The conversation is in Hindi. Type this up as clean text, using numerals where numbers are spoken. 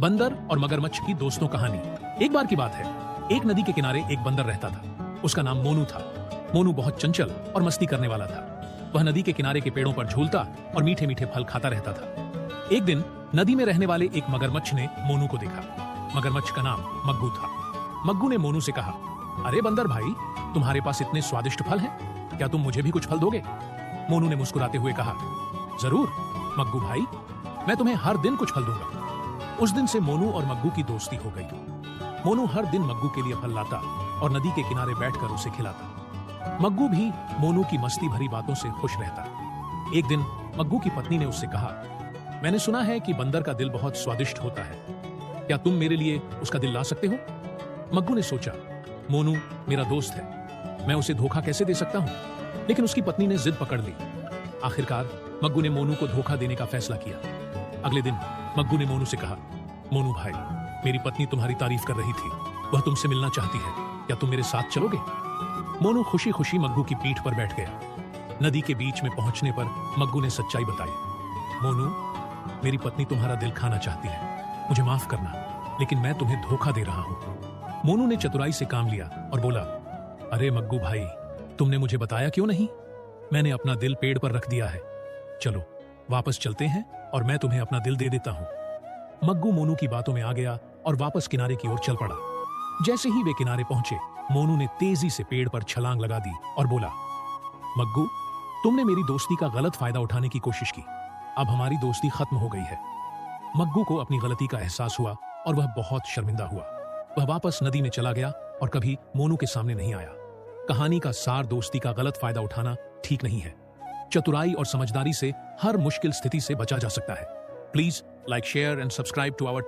बंदर और मगरमच्छ की दोस्तों कहानी। एक बार की बात है, एक नदी के किनारे एक बंदर रहता था। उसका नाम मोनू था। मोनू बहुत चंचल और मस्ती करने वाला था। वह नदी के किनारे के पेड़ों पर झूलता और मीठे मीठे फल खाता रहता था। एक दिन नदी में रहने वाले एक मगरमच्छ ने मोनू को देखा। मगरमच्छ का नाम मग्गू था। मग्गू ने मोनू से कहा, अरे बंदर भाई, तुम्हारे पास इतने स्वादिष्ट फल हैं, क्या तुम मुझे भी कुछ फल दोगे? मोनू ने मुस्कुराते हुए कहा, जरूर मग्गू भाई, मैं तुम्हें हर दिन कुछ फल दूंगा। उस दिन से मोनू और मग्गू की दोस्ती हो गई। मोनू हर दिन मग्गू के लिए फल लाता और नदी के किनारे बैठकर उसे खिलाता। मग्गू भी मोनू की मस्ती भरी बातों से खुश रहता। एक दिन मग्गू की पत्नी ने उससे कहा, मैंने सुना है कि बंदर का दिल बहुत स्वादिष्ट होता है, क्या तुम मेरे लिए उसका दिल ला सकते हो? मग्गू ने सोचा, मोनू मेरा दोस्त है, मैं उसे धोखा कैसे दे सकता हूं? लेकिन उसकी पत्नी ने जिद पकड़ ली। आखिरकार मग्गू ने मोनू को धोखा देने का फैसला किया। अगले दिन मग्गू ने मोनू से कहा, मोनू भाई, मेरी पत्नी तुम्हारी तारीफ कर रही थी, वह तुमसे मिलना चाहती है, क्या तुम मेरे साथ चलोगे? मोनू खुशी खुशी मग्गू की पीठ पर बैठ गया। नदी के बीच में पहुंचने पर मग्गू ने सच्चाई बताई। मोनू, मेरी पत्नी तुम्हारा दिल खाना चाहती है, मुझे माफ करना, लेकिन मैं तुम्हें धोखा दे रहा हूं। मोनू ने चतुराई से काम लिया और बोला, अरे मग्गू भाई, तुमने मुझे बताया क्यों नहीं? मैंने अपना दिल पेड़ पर रख दिया है। चलो वापस चलते हैं और मैं तुम्हें अपना दिल दे देता हूं। मग्गू मोनू की बातों में आ गया और वापस किनारे की ओर चल पड़ा। जैसे ही वे किनारे पहुंचे, मोनू ने तेजी से पेड़ पर छलांग लगा दी और बोला, मग्गू, तुमने मेरी दोस्ती का गलत फायदा उठाने की कोशिश की, अब हमारी दोस्ती खत्म हो गई है। मग्गू को अपनी गलती का एहसास हुआ और वह बहुत शर्मिंदा हुआ। वह वापस नदी में चला गया और कभी मोनू के सामने नहीं आया। कहानी का सार दोस्ती का गलत फायदा उठाना ठीक नहीं है। चतुराई और समझदारी से हर मुश्किल स्थिति से बचा जा सकता है। Please like, share and subscribe to our